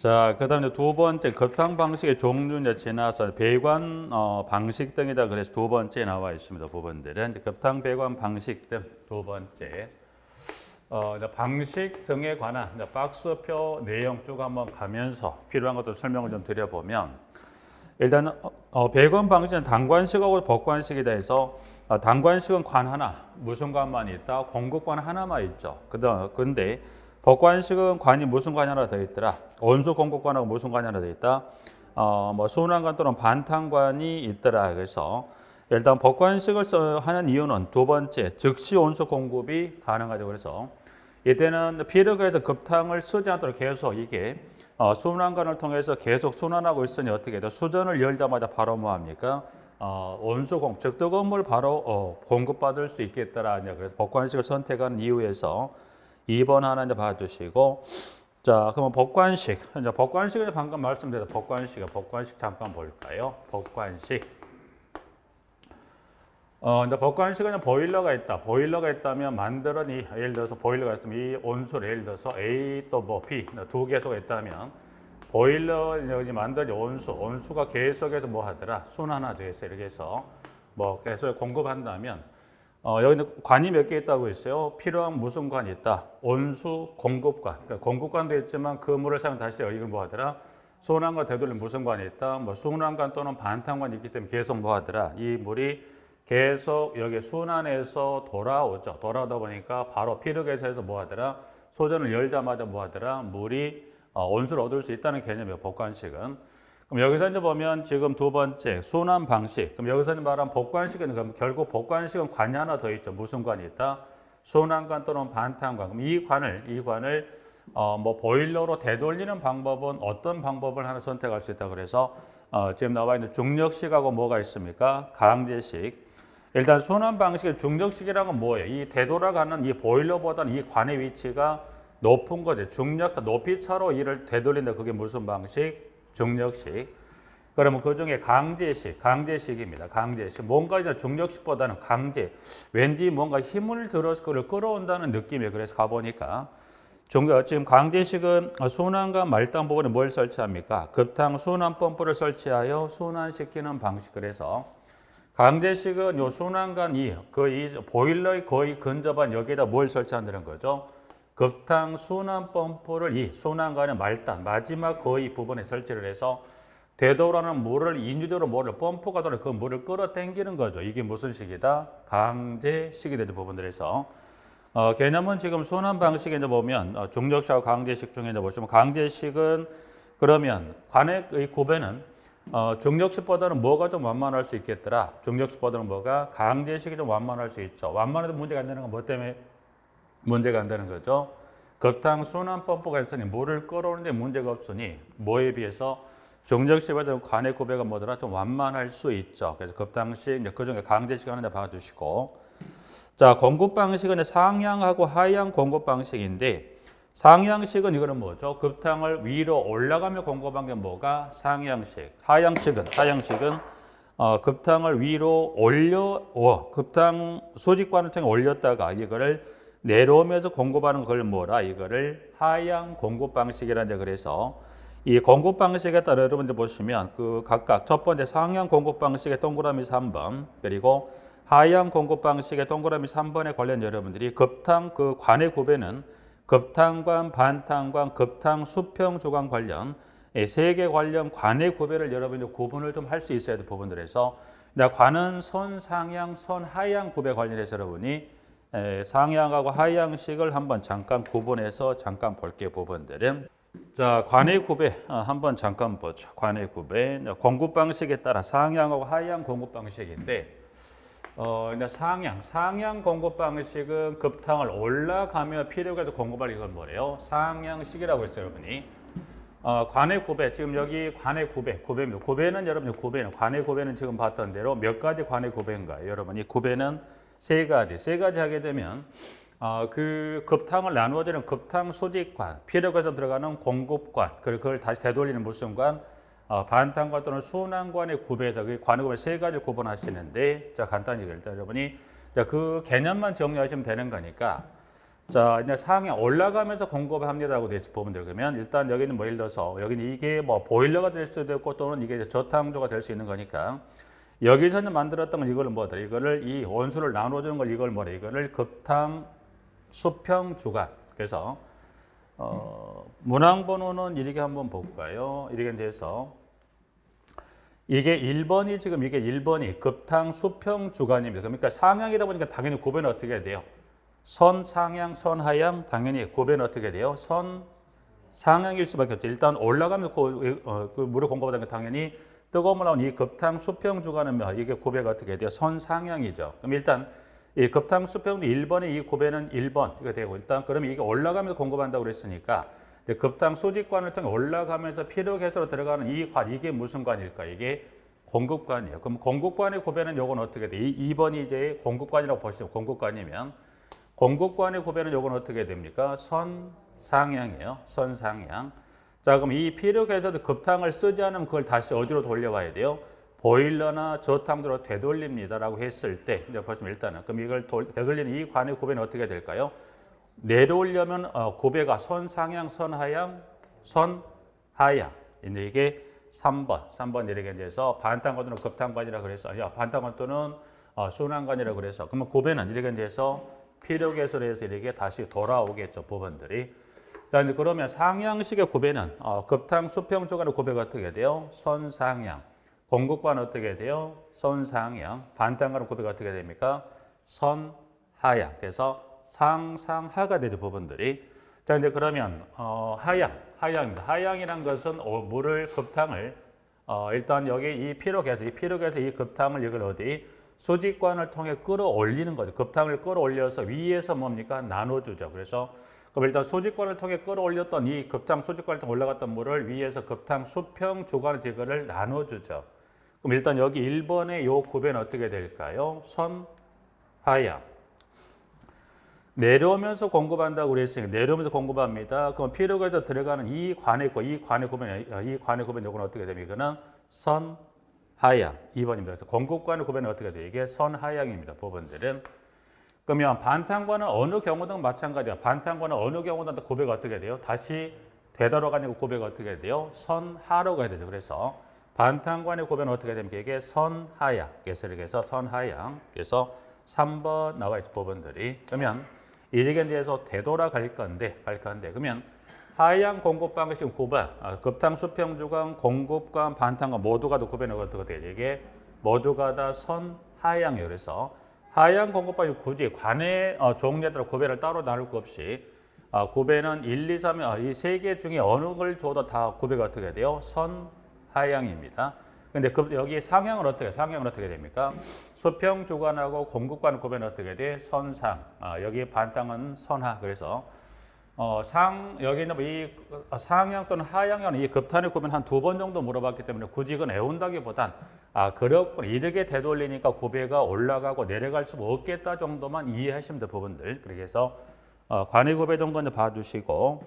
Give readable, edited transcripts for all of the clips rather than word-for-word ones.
자, 그다음에 두 번째 급탕 방식의 종류 이제 지나서 배관 방식 등이다. 그래서 두 번째 나와 있습니다. 부분들은 이제 급탕 배관 방식 등 두 번째 이제 방식 등에 관한 이제 박스표 내용 쭉 한번 가면서 필요한 것들 설명을 좀 드려보면 일단 배관 방식은 단관식하고 법관식이다 해서 단관식은 관 하나 무슨 관만 있다 공급관 하나만 있죠. 근데 법관식은 관이 무슨 관이 하나 더 있더라. 온수 공급관하고 무슨 관이 하나 더 있다. 뭐 순환관 또는 반탄관이 있더라. 그래서 일단 법관식을 하는 이유는 두 번째 즉시 온수 공급이 가능하죠. 그래서 이때는 피력에서 급탕을 쓰지 않도록 계속 이게 순환관을 통해서 계속 순환하고 있으니 어떻게 해요? 수전을 열자마자 바로 뭐 합니까? 온수공, 즉 뜨거운 물 바로 공급받을 수 있겠더라. 그래서 법관식을 선택한 이유에서 2번 하나 이제 봐주시고, 자, 그러면 법관식. 이제 법관식은 방금 말씀드린 법관식 잠깐 볼까요? 법관식. 이제 법관식은 보일러가 있다. 보일러가 있다면 만드는 예를 들어서 보일러가 있으면 이 온수를 예를 들어서 A 또 뭐 B 두 개소가 있다면 보일러 여기 만드는 온수가 계속해서 뭐 하더라 순환하죠. 이렇게 해서 뭐 계속 공급한다면 여기는 관이 몇 개 있다고 했어요. 필요한 무슨 관이 있다. 온수 공급관. 그러니까 공급관도 있지만 그 물을 사용 다시 이걸 뭐 하더라. 순환과 되돌림 무슨 관이 있다. 뭐 순환관 또는 반탄관이 있기 때문에 계속 뭐 하더라. 이 물이 계속 여기 순환해서 돌아오죠. 돌아오다 보니까 바로 피력에서 뭐 하더라. 소전을 열자마자 뭐 하더라. 물이 온수를 얻을 수 있다는 개념이에요. 법관식은. 그럼 여기서 이제 보면 지금 두 번째 순환 방식. 그럼 여기서 말한 법관식은 그럼 결국 법관식은 관이 하나 더 있죠. 무슨 관이 있다? 순환관 또는 반탄관. 그럼 이 관을 뭐 보일러로 되돌리는 방법은 어떤 방법을 하나 선택할 수 있다. 그래서 지금 나와 있는 중력식하고 뭐가 있습니까? 강제식. 일단 순환 방식의 중력식이라는 건 뭐예요? 이 되돌아가는 이 보일러보다는 이 관의 위치가 높은 거죠. 중력 높이 차로 이를 되돌린다. 그게 무슨 방식? 중력식. 그러면 그 중에 강제식입니다. 강제식. 뭔가 이제 중력식보다는 강제. 왠지 뭔가 힘을 들어서 그걸 끌어온다는 느낌이에요. 그래서 가보니까 지금 강제식은 순환과 말단 부분에 뭘 설치합니까? 급탕 순환 펌프를 설치하여 순환시키는 방식. 그래서 강제식은 요 순환관 이 보일러의 거의 근접한 여기에다 뭘 설치한다는 거죠? 급탕 순환 펌프를 이 순환관의 말단 마지막 거의 부분에 설치를 해서 되돌아오는 물을 인위적으로 펌프가 돌아 그 물을 끌어당기는 거죠. 이게 무슨 식이다? 강제식이 되는 부분들에서 개념은 지금 순환 방식에 이제 보면 중력식하고 강제식 중에 이제 보시면 강제식은 그러면 관의 구배는 중력식보다는 뭐가 좀 완만할 수 있겠더라. 중력식보다는 뭐가 강제식이 좀 완만할 수 있죠. 완만해도 문제가 안 되는 건 뭐 때문에 문제가 안 되는 거죠. 급탕 순환 펌프가 있으니 물을 끌어오는데 문제가 없으니 뭐에 비해서 중력식보다 관의 구배가 뭐더라 좀 완만할 수 있죠. 그래서 급탕식 이제 그 중에 강제식 하나 봐주시고, 자 공급 방식은 상향하고 하향 공급 방식인데. 상향식은 이거는 뭐죠? 급탕을 위로 올라가며 공급한 게 뭐가? 상향식. 하향식은 급탕을 위로 급탕 수직관을 통해 올렸다가 이거를 내려오면서 공급하는 걸 뭐라? 이거를 하향 공급 방식이라는. 그래서 이 공급 방식에 따라 여러분들 보시면 그 각각 첫 번째 상향 공급 방식의 동그라미 3번 그리고 하향 공급 방식의 동그라미 3번에 관련 여러분들이 급탕 그 관의 구배는 급탕관, 반탕관, 급탕, 수평 주관 관련 세 개 관련 관의 구배를 여러분들 구분을 좀 할 수 있어야 될 부분들에서 관은 선 상향, 선 하향 구배 관련해서 여러분이 상향하고 하향식을 한번 잠깐 구분해서 잠깐 볼게요. 부분들은 자 관의 구배 한번 잠깐 보죠. 관의 구배 공급 방식에 따라 상향하고 하향 공급 방식인데. 상향 공급 방식은 급탕을 올라가며 피력해서 공급할 이건 뭐래요? 상향식이라고 했어요, 여러분이. 관의 구배, 지금 여기 관의 구배입니다. 구배는 여러분들 관의 구배는 지금 봤던 대로 몇 가지 관의 구배인가요? 여러분이 구배는 세 가지 하게 되면 그 급탕을 나누어지는 급탕 수직관, 피력해서 들어가는 공급관, 그걸 다시 되돌리는 무슨 관? 반탄관 또는 순환관의 구배에서 그 관의 구배 세 가지를 구분하시는데, 자 간단히 일단 여러분이 자, 그 개념만 정리하시면 되는 거니까 자, 이제 상향 올라가면서 공급합니다라고 되어 보면 돼요. 그러면 일단 여기는 뭐 예를 들어서 여기는 이게 뭐 보일러가 될 수도 있고 또는 이게 저탄조가 될 수 있는 거니까 여기서는 만들었던 건 이거를 뭐다? 이거를 이 원수를 나눠주는 걸 이걸 뭐래? 이거를 급탕 수평 주간. 그래서 문항 번호는 이렇게 한번 볼까요? 이렇게 돼서 이게 1번이 지금 이게 1번이 급탕 수평 주간입니다. 그러니까 상향이다 보니까 당연히 고배는 어떻게 해야 돼요? 선 상향, 선 하향 당연히 고배는 어떻게 돼요? 선 상향일 수밖에 없죠. 일단 올라가면 그 물을 공급하다는 게 당연히 뜨거운 물 나온 이 급탕 수평 주간은 이게 고배가 어떻게 돼요? 선 상향이죠. 그럼 일단 이 급탕 수평 1번의 이 고배는 1번이 되고 일단 그러면 이게 올라가면서 공급한다고 그랬으니까 급탕 수직관을 통해 올라가면서 필요계수로 들어가는 이 관 이게 무슨 관일까? 이게 공급관이에요. 그럼 공급관의 고배는 요건 어떻게 돼? 2번이 이제 공급관이라고 보시죠. 공급관이면 공급관의 고배는 요건 어떻게 됩니까? 선 상향이에요. 선 상향. 자, 그럼 이 필요계에서도 급탕을 쓰지 않으면 그걸 다시 어디로 돌려와야 돼요? 보일러나 저탕으로 되돌립니다라고 했을 때 이제 보시면 일단은 그럼 이걸 되돌리는 이 관의 고배는 어떻게 될까요? 내려오려면 고배가 선 상향, 선 하향, 선 하향. 이제 이게 3번 이렇게 돼서 반탄관도는 급탄관이라 그래서 반탄관도는 순환관이라 그래서 그러면 고배는 이렇게 돼서 필요계수에서 이렇게 다시 돌아오겠죠, 부분들이. 자, 이제 그러면 상향식의 고배는 급탕 수평 주간의 고배가 어떻게 돼요? 선상향. 공급관은 어떻게 돼요? 선상향. 반탄관의 고배가 어떻게 됩니까? 선하향. 그래서 상상하가 되는 부분들이. 자, 이제 그러면 하향입니다. 하향이란 것은 물을 급탕을 일단 여기 이 필요계수 이 급탕을 이걸 어디 수직관을 통해 끌어올리는 거죠. 급탕을 끌어올려서 위에서 뭡니까? 나눠주죠. 그래서 그럼 일단 수직관을 통해 끌어올렸던 이 급탕 수직관을 통해 올라갔던 물을 위에서 급탕 수평 주간 제거를 나눠주죠. 그럼 일단 여기 1번의 요 구배는 어떻게 될까요? 선하향. 내려오면서 공급한다고 그랬으니까 내려오면서 공급합니다. 그럼 필요계에서 들어가는 이 관의 구배는 이건 어떻게 됩니까? 이거는 선하향 2번입니다. 그래서 공급관의 구배는 어떻게 돼요? 이게 선하향입니다. 부분들은. 그러면 반탄관은 어느 경우든 마찬가지야. 반탄관은 어느 경우든 고배가 어떻게 돼요? 다시 되돌아가니까 고배가 어떻게 돼요? 선하로 가야 되죠. 그래서 반탄관의 고배는 어떻게 됩니까? 이게 선하향. 그래서 이렇게 해서 선하향. 그래서 3번 나와 있죠. 부분들이. 그러면 이렇게 대해서 되돌아갈 건데 그러면 하향 공급 방식 고배, 급탕 수평 주간, 공급관, 반탄관 모두가 다 고배는 어떻게 돼요? 이게 모두가 다 선하향이에요. 그래서 하향 공급방이 굳이 관의 종류에 따라 고배를 따로 나눌 것 없이 고배는 1, 2, 3, 이 세 개 중에 어느 걸 줘도 다 고배가 어떻게 돼요? 선하향입니다. 근데 여기 상향은 어떻게 됩니까? 수평 주간하고 공급관 고배는 어떻게 돼? 선상. 여기 반땅은 선하. 그래서 여기는 이 상향 또는 하향은 이 급탄의 고배는 한 2번 정도 물어봤기 때문에 굳이 이건 애운다기보단 그렇군 이렇게 되돌리니까 고배가 올라가고 내려갈 수 없겠다 정도만 이해하시면 될 부분들. 그래서 관의 고배 정도는 봐주시고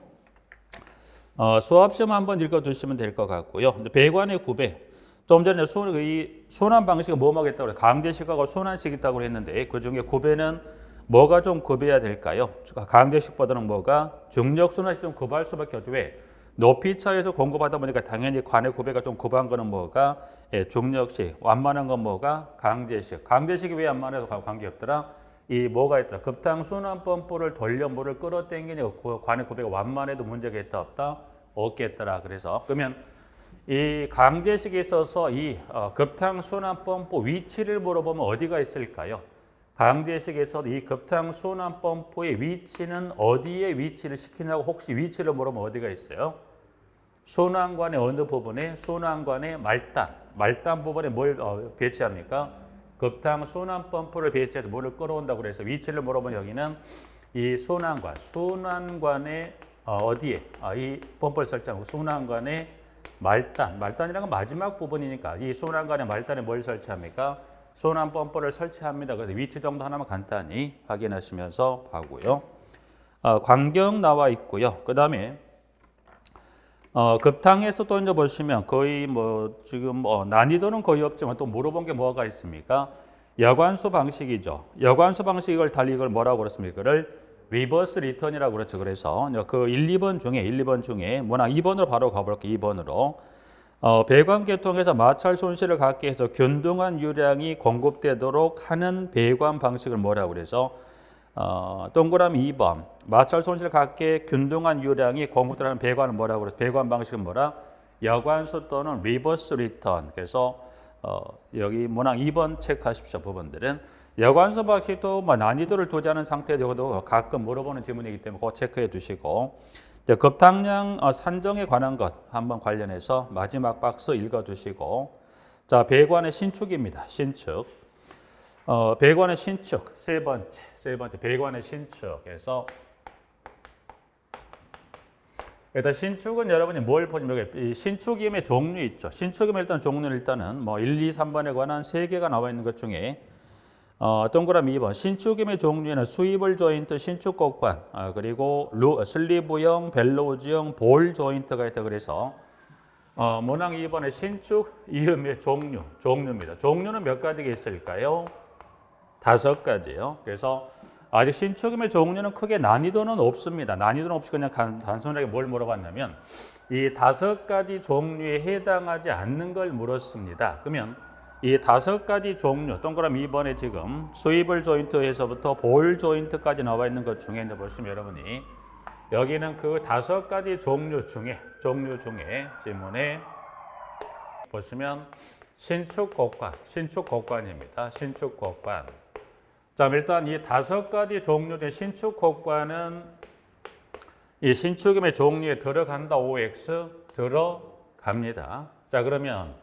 수업시험 한번 읽어두시면 될 것 같고요. 배관의 고배. 좀 전에 이 순환 방식은 뭐뭐 했다고 그래요? 강제식하고 순환식 있다고 했는데 그 중에 고배는 뭐가 좀 급해야 될까요? 강제식보다는 뭐가? 중력 순환식 좀 급할 수밖에 없죠. 왜? 높이 차에서 공급하다 보니까 당연히 관의 고배가 좀 급한 거는 뭐가? 중력식. 완만한 건 뭐가? 강제식. 강제식이 왜 완만해서 관계없더라? 이 뭐가 있더라? 급탕 순환 펌프를 돌려 물을 끌어당기니 관의 고배가 완만해도 문제가 있다 없다? 없겠더라. 그래서 그러면 이 강제식에 있어서 이 급탕 순환 펌프 위치를 물어보면 어디가 있을까요? 강제식에서 이 급탕 순환 펌프의 위치는 어디에 위치를 시키냐고 혹시 위치를 물어보면 어디가 있어요? 순환관의 어느 부분에? 순환관의 말단 부분에 뭘 배치합니까? 급탕 순환 펌프를 배치해서 물을 끌어온다고 그래서 위치를 물어보면 여기는 이 순환관의 어디에 이 펌프를 설치하고 순환관의 말단이라는 건 마지막 부분이니까 이 순환관의 말단에 뭘 설치합니까? 순환 펌프를 설치합니다. 그래서 위치 정도 하나만 간단히 확인하시면서 봐고요. 광경 나와 있고요. 그 다음에 급탕에서 또 이제 보시면 거의 지금 난이도는 거의 없지만 또 물어본 게 뭐가 있습니까? 여관수 방식이죠. 여관수 방식 이걸 뭐라고 그랬습니까? 이거를 리버스 리턴이라고 그렇죠. 그래서 그 1, 2번 중에 문항 2번으로 바로 가볼게요. 2번으로. 배관 계통에서 마찰 손실을 갖게 해서 균등한 유량이 공급되도록 하는 배관 방식을 뭐라고 그래서 동그라미 2번 마찰 손실을 갖게 균등한 유량이 공급되는 배관을 뭐라고 그래서 배관 방식은 뭐라? 여관수 또는 리버스 리턴. 그래서 여기 문항 2번 체크하십시오. 부분들은 여관수 방식도 난이도를 두지 않은 상태에서도 가끔 물어보는 질문이기 때문에 그거 체크해 두시고, 급당량 산정에 관한 것 한번 관련해서 마지막 박스 읽어 두시고, 자, 배관의 신축입니다. 신축. 배관의 신축 세 번째 배관의 신축에서 일단 신축은 여러분이 뭘 보시면 여기 신축임의 종류 있죠. 신축임 일단 종류는 일단은 뭐 1, 2, 3번에 관한 3개가 나와 있는 것 중에 동그라미 2번 신축임의 종류에는 스위블 조인트, 신축 곡관, 그리고 슬리브형, 벨로우즈형, 볼 조인트가 있다. 그래서 문항 2번의 신축 이음의 종류입니다. 종류는 몇 가지가 있을까요? 5가지요. 그래서 아직 신축임의 종류는 크게 난이도는 없습니다. 난이도는 없이 그냥 단순하게 뭘 물어봤냐면 이 5가지 종류에 해당하지 않는 걸 물었습니다. 그러면 이 5가지 종류, 동그라미 2번에 지금 스위블 조인트에서부터 볼 조인트까지 나와 있는 것 중에 이제 보시면 여러분이 여기는 그 5가지 종류 중에 지문에 보시면 신축 곡관입니다. 신축 곡관. 자, 일단 이 5가지 종류 중 신축 곡관은 이 신축임의 종류에 들어간다. OX 들어갑니다. 자, 그러면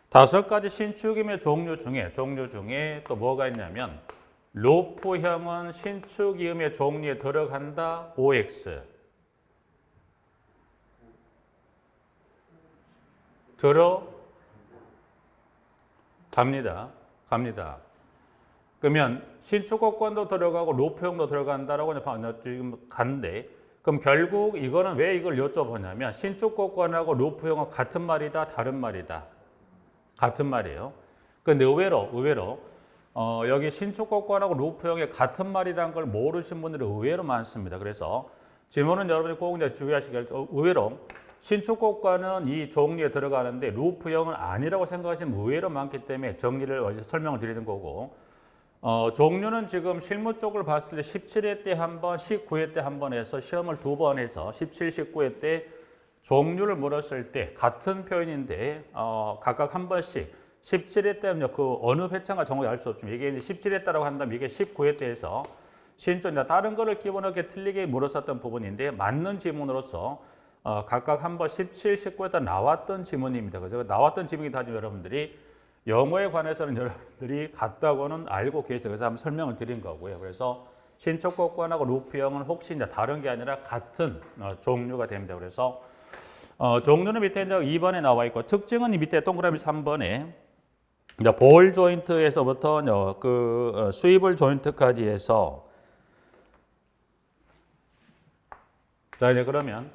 5가지 신축임의 종류 중에 또 뭐가 있냐면 로프형은 신축임의 종류에 들어간다. OX 들어갑니다. 그러면 신축곡관도 들어가고 로프형도 들어간다라고 지금 간데, 그럼 결국 이거는 왜 이걸 여쭤보냐면 신축곡관하고 로프형은 같은 말이다, 다른 말이다? 같은 말이에요. 그런데 의외로 여기 신축곡관하고 로프형이 같은 말이라는 걸 모르신 분들이 의외로 많습니다. 그래서 질문은 여러분이 꼭 이제 주의하시길, 의외로 신축곡관은 이 종류에 들어가는데 로프형은 아니라고 생각하시는 분 의외로 많기 때문에 정리를 설명을 드리는 거고, 종류는 지금 실무 쪽을 봤을 때 17회 때 한 번, 19회 때 한 번 해서 시험을 2번 해서 17, 19회 때 종류를 물었을 때 같은 표현인데 각각 한 번씩 17회 때는 그 어느 회차가 정확히 알 수 없지만 이게 이제 17회 때라고 한다면 이게 19회 때에서 신촌이나 다른 거를 기본하게 틀리게 물었었던 부분인데 맞는 지문으로서 각각 한 번 17, 19회 때 나왔던 지문입니다. 그래서 나왔던 지문이다 하지만 여러분들이 영어에 관해서는 여러분들이 같다고는 알고 계세요. 그래서 한번 설명을 드린 거고요. 그래서 신축곡관하고 로프형은 혹시 이제 다른 게 아니라 같은 종류가 됩니다. 그래서 종류는 밑에 이제 2번에 나와 있고, 특징은 밑에 동그라미 3번에 이제 볼 조인트에서부터 그 스위블 조인트까지 해서, 자 이제 그러면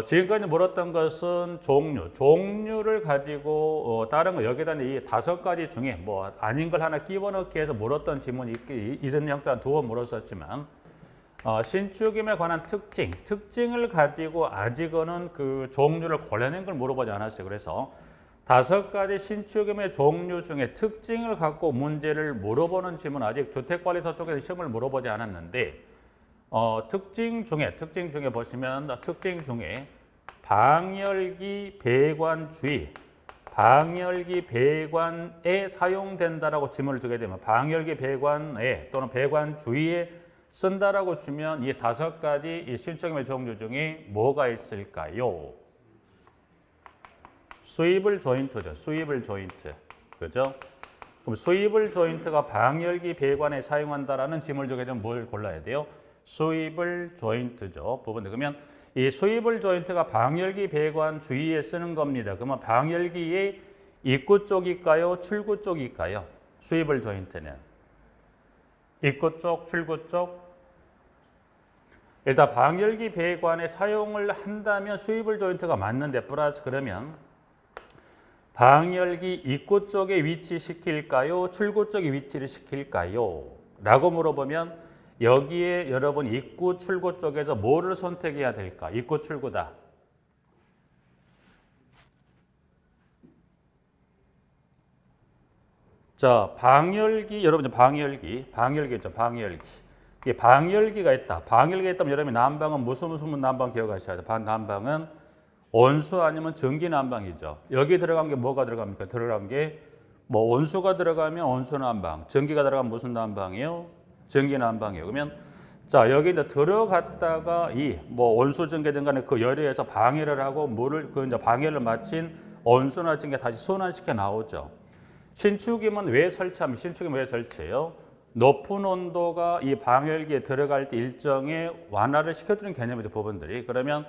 지금까지 물었던 것은 종류를 가지고 다른 거 여기다 이 5가지 중에 뭐 아닌 걸 하나 끼워 넣기 해서 물었던 질문이 이런 형태로 2번 물었었지만 신축임에 관한 특징을 가지고 아직은 그 종류를 골라낸 걸 물어보지 않았어요. 그래서 5가지 신축임의 종류 중에 특징을 갖고 문제를 물어보는 질문 아직 주택관리사 쪽에서 시험을 물어보지 않았는데, 특징 중에 보시면 특징 중에 방열기 배관에 사용된다라고 지문을 주게 되면 방열기 배관에 또는 배관 주위에 쓴다라고 주면 이 5가지 이 신축임의 종류 중에 뭐가 있을까요? 스위블 조인트죠. 스위블 조인트. 그죠? 그럼 스위블 조인트가 방열기 배관에 사용한다라는 지문을 주게 되면 뭘 골라야 돼요? 스위블 조인트죠. 부분. 그러면 이 스위블 조인트가 방열기 배관 주위에 쓰는 겁니다. 그러면 방열기의 입구 쪽일까요? 출구 쪽일까요? 스위블 조인트는 입구 쪽, 출구 쪽. 일단 방열기 배관에 사용을 한다면 스위블 조인트가 맞는데 플러스 그러면 방열기 입구 쪽에 위치시킬까요? 출구 쪽에 위치를 시킬까요? 라고 물어보면 여기에 여러분 입구 출구 쪽에서 뭐를 선택해야 될까? 입구 출구다. 자, 방열기, 여러분 방열기 있죠, 방열기. 이게 방열기가 있다. 방열기가 있다면 여러분 난방은 무슨 난방 기억하셔야 돼요. 난방은 온수 아니면 전기 난방이죠. 여기 들어간 게 뭐가 들어갑니까? 들어간 게 뭐 온수가 들어가면 온수 난방, 전기가 들어가면 무슨 난방이요? 전기 난방이요. 그러면 자, 여기 이제 들어갔다가 이 뭐 온수 전기든 간에 그 열에 의해서 방해를 하고 물을 그 이제 방해를 마친 온수나 전기 다시 순환시켜 나오죠. 신축임은 왜 설치하면 신축임은 왜 설치해요? 높은 온도가 이 방열기에 들어갈 때 일정의 완화를 시켜주는 개념이죠, 부분들이. 그러면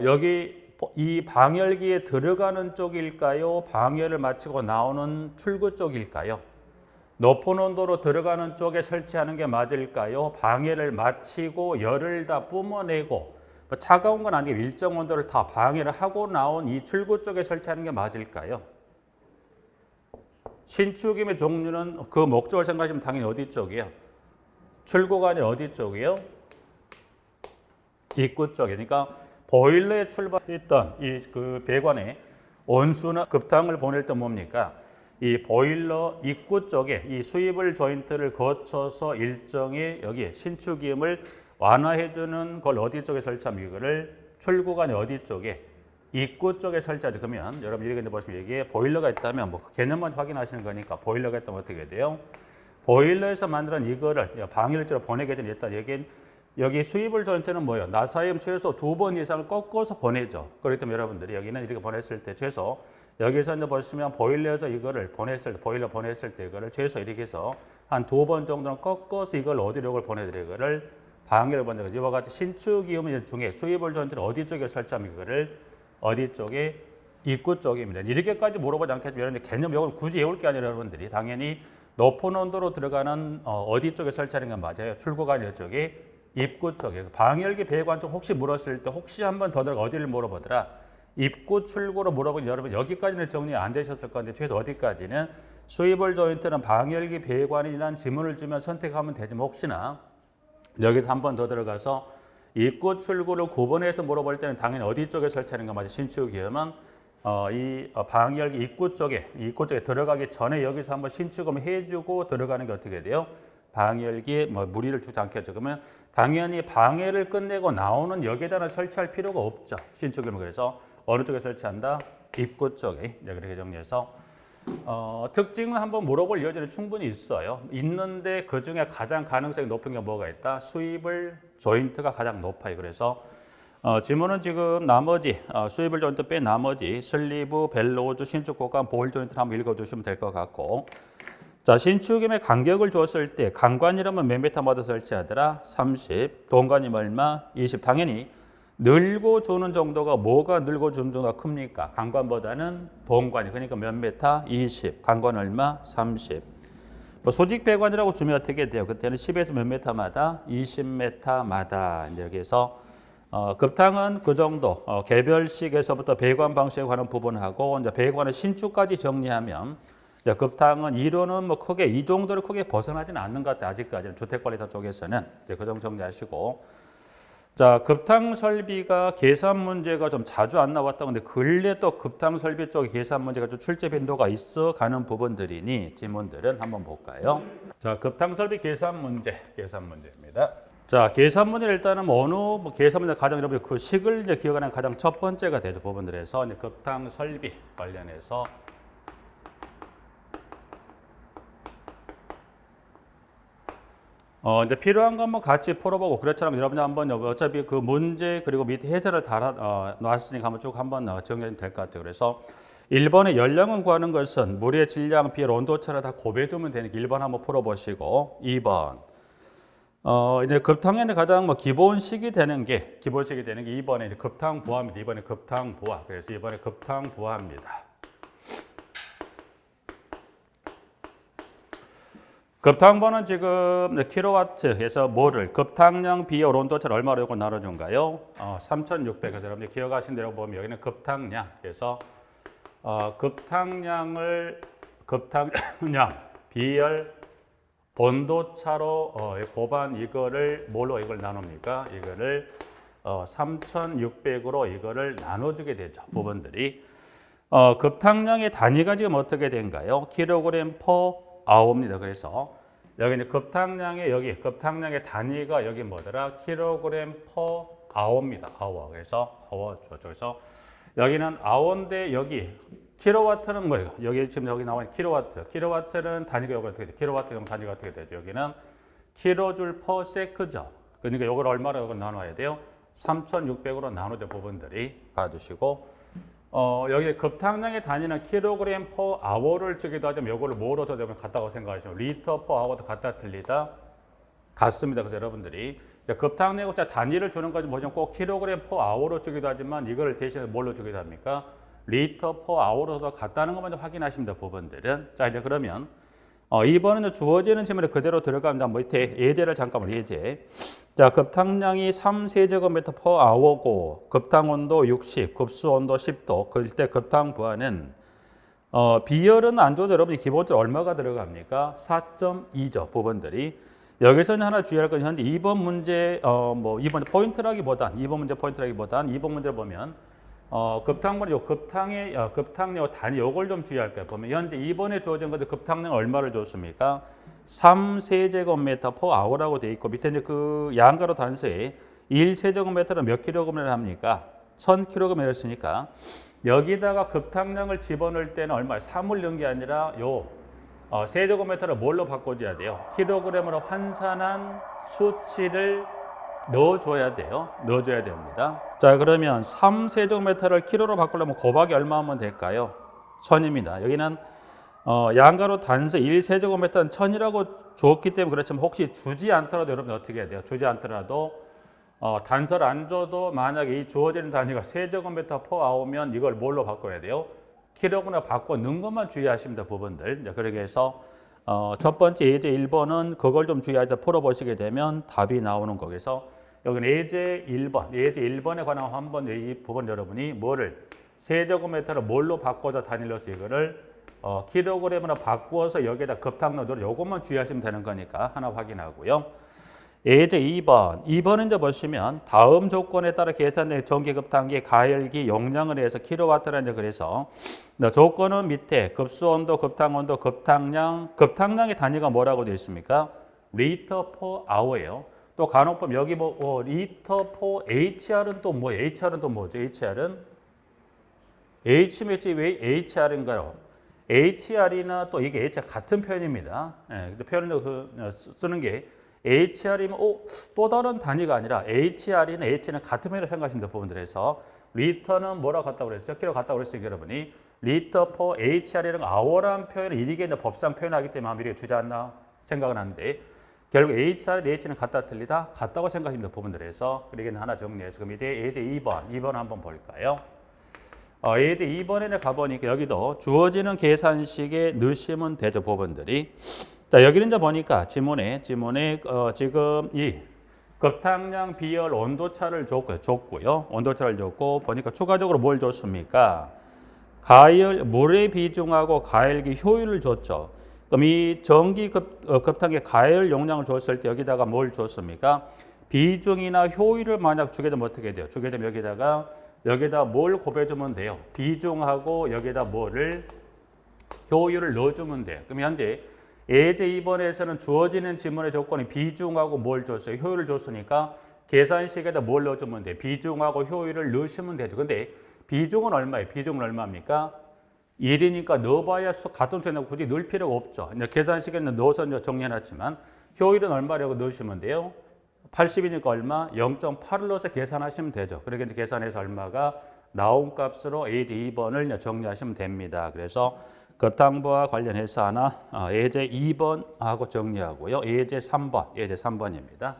여기 이 방열기에 들어가는 쪽일까요? 방열을 마치고 나오는 출구 쪽일까요? 높은 온도로 들어가는 쪽에 설치하는 게 맞을까요? 방해를 마치고 열을 다 뿜어내고 차가운 건 아니고 일정 온도를 다 방해를 하고 나온 이 출구 쪽에 설치하는 게 맞을까요? 신축임의 종류는 그 목적을 생각하시면 당연히 어디 쪽이에요? 출구가 아니라 어디 쪽이에요? 입구 쪽에. 그러니까 보일러에 출발했던 이 그 배관에 온수나 급탕을 보낼 때 뭡니까? 이 보일러 입구 쪽에 이 수입을 조인트를 거쳐서 일정의 여기 신축임을 완화해주는 걸 어디 쪽에 설치하면 이거를 출구가 아니라 어디 쪽에? 입구 쪽에 설치하죠. 그러면 여러분 이렇게 보시면 여기에 보일러가 있다면 뭐 개념만 확인하시는 거니까 보일러가 있다면 어떻게 돼요? 보일러에서 만든 이거를 방열지로 보내게 되면 일단 여기 수입을 조인트는 뭐예요? 나사염 최소 2번 이상을 꺾어서 보내죠. 그렇기 때문에 여러분들이 여기는 이렇게 보냈을 때 최소 여기서 이제 보시면 보일러에서 이거를 보냈을 때 보일러 보냈을 때 이거를 최소 이렇게 해서 한 2번 정도는 꺾어서 이걸 어디로 보내드려 이거를 방열을 보내는 거죠. 이와 같이 신축이음 중에 수입을 조인트를 어디 쪽에 설치하면 이거를 어디 쪽에? 입구 쪽입니다. 이렇게까지 물어보지 않겠지만 개념 이건 굳이 외울 게 아니라 여러분들이 당연히 높은 온도로 들어가는 어디 쪽에 설치하는 건 맞아요. 출구가 아니라 쪽에 입구 쪽에. 방열기 배관 쪽 혹시 물었을 때 혹시 한 번 더 들어가 어디를 물어보더라? 입구 출구로 물어보니 여러분 여기까지는 정리 안 되셨을 건데 최소 어디까지는 수입을 조인트는 방열기 배관이라는 지문을 주면 선택하면 되지만 혹시나 여기서 한 번 더 들어가서 입구 출구를 구분해서 물어볼 때는 당연히 어디 쪽에 설치하는 거 맞아요. 신축이면 이 방열기 입구 쪽에 들어가기 전에 여기서 한번 신축을 해주고 들어가는 게 어떻게 돼요? 방열기에 뭐 무리를 주지 않겠죠. 그러면 당연히 방해를 끝내고 나오는 여기에다가 설치할 필요가 없죠. 신축이면 그래서 어느 쪽에 설치한다? 입구 쪽에. 그렇게 정리해서 특징을 한번 물어볼 여지는 충분히 있어요. 있는데 그 중에 가장 가능성이 높은 게 뭐가 있다? 수입을 조인트가 가장 높아요. 그래서 지문은 지금 나머지 수입을 조인트 뺀 나머지 슬리브, 벨로우즈, 신축 고관, 보일 조인트를 한번 읽어두시면 될 것 같고 자 신축임의 간격을 줬을 때 강관이라면 몇 미터마다 설치하더라? 30, 동관이면 얼마? 20. 당연히 늘고 주는 정도가 뭐가 늘고 주는 정도가 큽니까? 강관보다는 동관이. 그러니까 몇 미터? 20. 강관 얼마? 30. 뭐 소직 배관이라고 주면 어떻게 돼요? 그때는 10에서 몇 미터마다? 20m마다. 이렇게 해서 급탕은 그 정도 개별식에서부터 배관 방식에 관한 부분하고 이제 배관의 신축까지 정리하면 급탕은 이론은 뭐 크게 이 정도로 크게 벗어나지는 않는 것 같아요. 아직까지는 주택관리사 쪽에서는 그 정도 정리하시고 자 급탕 설비가 계산 문제가 좀 자주 안 나왔다. 근데 근래 또 급탕 설비 쪽 계산 문제가 좀 출제 빈도가 있어 가는 부분들이니 지문들은 한번 볼까요? 자 급탕 설비 계산 문제입니다. 자 계산 문제 일단은 어느 계산 문제 가장 여러분 그 식을 이제 기억하는 가장 첫 번째가 되죠. 부분들에서 이제 급탕 설비 관련해서 이제 필요한 거 한번 같이 풀어보고 그렇잖아요. 여러분이 한번 어차피 그 문제 그리고 밑에 해설을 다 놨으니까 한번 쭉 한번 정리하면 될 것 같아요. 그래서 1번에 연령을 구하는 것은 물의 질량, 비열, 온도차를 다 곱해주면 되니까 1번 한번 풀어보시고 2번 이제 급탕에는 가장 기본식이 되는 게 2번에 이제 급탕 부하입니다. 2번에 급탕 부하. 그래서 2번에 급탕 부하입니다. 급탕번은 지금 킬로와트에서 뭐를 급탕량, 비열, 온도차를 얼마로 요거 나눠준가요? 3,600. 그래서 여러분들 기억하신 대로 보면 여기는 급탕량. 그래서 급탕량, 비열, 온도차로 고반 이거를 뭘로 이걸 나눕니까? 이거를 3,600으로 이거를 나눠주게 되죠. 부분들이. 급탕량의 단위가 지금 어떻게 된가요? 킬로그램 퍼 아워입니다. 그래서 여기 이제 급탕량의 단위가 여기 뭐더라? 킬로그램 퍼 아워입니다. 아워. 그래서 아워 저쪽에서 여기는 아워인데 여기 킬로와트는 뭐예요? 여기 지금 여기 나와 있는 킬로와트. 킬로와트는 단위가 어떻게 돼? 킬로와트 그럼 단위가 어떻게 되죠? 여기는 킬로줄 퍼 세크죠. 그러니까 이걸 얼마로 나눠야 돼요? 3,600으로 나누죠. 부분들이 봐주시고 여기 급탕량의 단위는 킬로그램 퍼 아워를 주기도 하지만 이거를 뭐로 써되면 같다고 생각하시면 리터 퍼 아워도 같다 틀리다 같습니다. 그래서 여러분들이 급탕량 단위를 주는 것은 보시면 꼭 킬로그램 퍼 아워로 주기도 하지만 이걸 대신에 뭘로 주기도 합니까? 리터 퍼 아워로도 같다는 것만 좀 확인하십니다. 부분들은. 자 이제 그러면 이번에는 주어지는 질문에 그대로 들어갑니다. 밑에 예제를 잠깐만 예제. 자 급탕량이 3세제곱미터 퍼 아워고 급탕온도 60, 급수온도 10도. 그때 급탕부하는 비열은 안 줘도 여러분이 기본적으로 얼마가 들어갑니까? 4.2죠. 부분들이. 여기서는 하나 주의할 건 현재 2번 문제 이번 포인트라기보단 2번 문제 포인트라기보단 2번 문제를 보면 급탕분 요 급탕량 단위 요걸 좀 주의할 거예요. 보면 현재 이번에 주어진 건데 급탕량 얼마를 줬습니까? 3세제곱미터 퍼 아워라고 돼 있고 밑에 이제 그 양가로 단수에 1세제곱미터는 몇 킬로그램을 합니까? 1000kg을 했으니까 여기다가 급탕량을 집어넣을 때는 얼마? 3을 넣은 게 아니라 요 세제곱미터를 뭘로 바꿔줘야 돼요? 킬로그램으로 환산한 수치를 넣어줘야 돼요. 넣어줘야 됩니다. 자 그러면 3세제곱미터를 킬로로 바꾸려면 곱하기 얼마 하면 될까요? 1000입니다. 여기는 양가로 단수 1세제곱미터는 1000이라고 줬기 때문에 그렇지만 혹시 주지 않더라도 여러분 어떻게 해야 돼요? 주지 않더라도 단서를 안 줘도 만약에 이 주어지는 단위가 세제곱미터 퍼 아우면 이걸 뭘로 바꿔야 돼요? 킬로그램으로 바꿔 넣은 것만 주의하십니다. 부분들. 그렇게 해서 첫 번째 예제 1번은 그걸 좀 주의해서 풀어보시게 되면 답이 나오는 거기서 여기는 예제 1번에 관한 한번 이 부분 여러분이 뭐를 세제곱미터를 뭘로 바꿔서 단위로서 이거를 킬로그램으로 바꾸어서 여기에다 급탕량으로 요것만 주의하시면 되는 거니까 하나 확인하고요. 예제 2번은 이제 보시면 다음 조건에 따라 계산된 전기급탕기의 가열기 용량을 해서 킬로와트라는 그래서 조건은 밑에 급수온도, 급탕온도, 급탕량의 단위가 뭐라고 되어 있습니까? 리터 퍼 아워예요. 또 간혹 보면 여기 리터 퍼 HR은 또 뭐예요? HR은 또 뭐죠? HR은 H매치 왜 HR인가요? HR이나 또 이게 HR 같은 표현입니다. 예, 표현을 쓰는 게 HR이면 또 다른 단위가 아니라 HR이나 H는 같은 표현을 생각하시면 될 부분들에서 리터는 뭐라고 같다고 그랬어요? 킬로 같다고 그랬으니까 여러분이 리터 퍼 HR이랑 아워라는 표현을 이게 법상 표현하기 때문에 아마 이렇게 주지 않나 생각은 하는데 결국 HR, H는 같다 틀리다? 같다고 생각하시면 될 부분들에서 그러기는 하나 정리해서 그럼 이제 예제 2번 한번 볼까요? 예제 2번에 가보니까 여기도 주어지는 계산식에 넣으시면 되죠. 부분들이. 자 여기는 이제 보니까 지문에 지금 이 급탕량 비열 온도차를 줬고요. 온도차를 줬고 보니까 추가적으로 뭘 줬습니까? 물의 비중하고 가열기 효율을 줬죠. 그럼 이 전기 급탕의 가열 용량을 줬을 때 여기다가 뭘 줬습니까? 비중이나 효율을 만약 주게 되면 어떻게 돼요? 주게 되면 여기다 뭘 곱해주면 돼요? 비중하고 여기다 효율을 넣어주면 돼요. 그럼 현재 예제 2번에서는 주어지는 지문의 조건이 비중하고 뭘 줬어요? 효율을 줬으니까 계산식에다 뭘 넣어주면 돼요? 비중하고 효율을 넣으시면 되죠. 근데 비중은 얼마예요? 비중은 얼마입니까? 1이니까 넣어봐야 같은 수에 굳이 넣을 필요가 없죠. 이제 계산식에는 넣어서 정리해놨지만 효율은 얼마라고 넣으시면 돼요? 80이니까 얼마? 0.8을 넣어서 계산하시면 되죠. 그렇게 이제 계산해서 얼마가 나온 값으로 예제 2번을 정리하시면 됩니다. 그래서 급탕부와 관련해서 하나 예제 2번하고 정리하고요. 예제 3번입니다.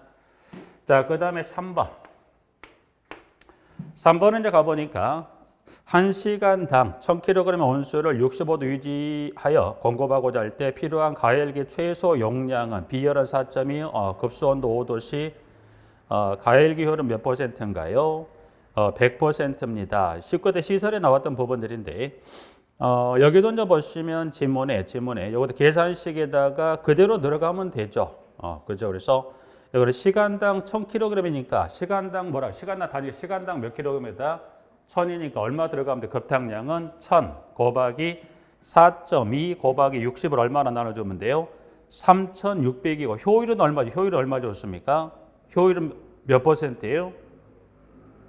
자, 그 다음에 3번. 3번은 이제 가보니까 1시간당 1000kg 온수를 65도 유지하여 공급하고자 할 때 필요한 가열기 최소 용량은 비열은 4.2, 급수온도 5도시 가열기 효율은 몇 %인가요? 100%입니다. 19대 시설에 나왔던 부분들인데 여기도 이제 보시면 지문에 요것도 계산식에다가 그대로 들어가면 되죠. 그죠? 그래서 여기 시간당 1000kg이니까 시간당 단위 시간당 몇 kg에다 1000이니까 얼마 들어가면 돼? 급탕량은 1000 곱하기 4.2 곱하기 60을 얼마나 나눠주면 돼요? 3600이고 효율은 얼마죠? 효율이 얼마 줬습니까? 효율은 몇 %예요?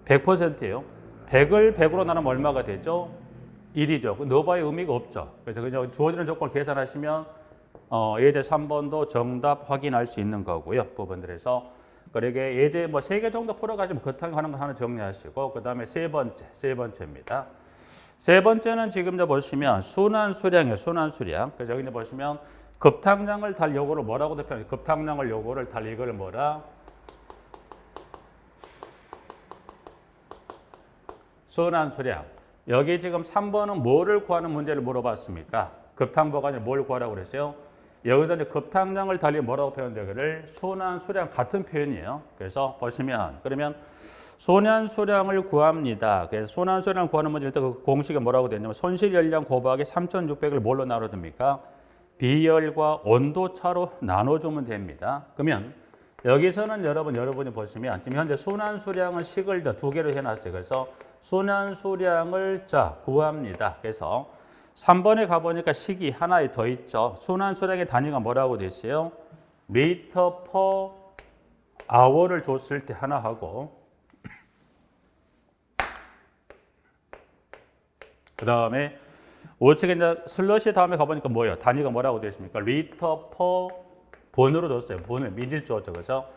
100%예요. 100을 100으로 나누면 얼마가 되죠? 1이죠. 넣어봐야 의미가 없죠. 그래서 그냥 주어지는 조건 계산하시면 예제 3번도 정답 확인할 수 있는 거고요. 부분들에서 그러게 예제 뭐 3개 정도 풀어가시면 그탕하는 거 하나 정리하시고 그 다음에 세 번째입니다. 세 번째는 지금 이제 보시면 순환수량이에요. 순환수량. 그래서 여기 이제 보시면 급탕량을 달 요거를 뭐라고 표현해요? 급탕량을 요거를 달 이걸 뭐라? 순환수량. 여기 지금 3번은 뭐를 구하는 문제를 물어봤습니까? 급탕보가 아니라 뭘 구하라고 그랬어요? 여기서 이제 급탕량을 달리 뭐라고 표현돼요? 그를 순환수량 같은 표현이에요. 그래서 보시면 그러면 순환수량을 구합니다. 그래서 순환수량을 구하는 문제 일단 그 공식이 뭐라고 되냐면 손실열량 곱하기 3600을 뭘로 나눠줍니까? 비열과 온도차로 나눠주면 됩니다. 그러면 여기서는 여러분이 보시면 지금 현재 순환수량은 식을 두 개로 해놨어요. 그래서 순환수량을 구합니다. 그래서 3번에 가보니까 식이 하나 더 있죠. 순환수량의 단위가 뭐라고 돼 있어요? 리터 퍼 아워를 줬을 때 하나 하고 그 다음에 우측에 이제 슬러시 다음에 가보니까 뭐예요? 단위가 뭐라고 되어 있습니까? 리터 퍼 번으로 줬어요. 번을 미질 줬죠. 그래서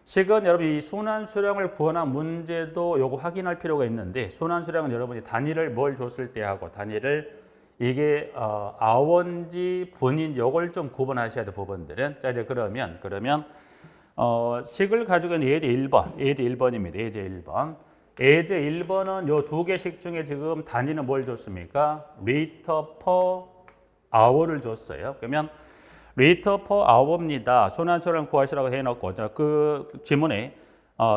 식은 여러분 이 순환수량을 구하는 문제도 요거 확인할 필요가 있는데 순환수량은 여러분이 단위를 뭘 줬을 때 하고 단위를 이게 아원지 분인지 요걸 좀 구분하셔야 돼 부분들은. 자 이제 그러면 식을 가지고 있는 예제 1번입니다. 예제 1번. 예제 1번은 요 두 개식 중에 지금 단위는 뭘 줬습니까? 리터 퍼 아워를 줬어요. 그러면 리터 퍼 아워입니다. 순환수량 구하시라고 해놓고 그 지문에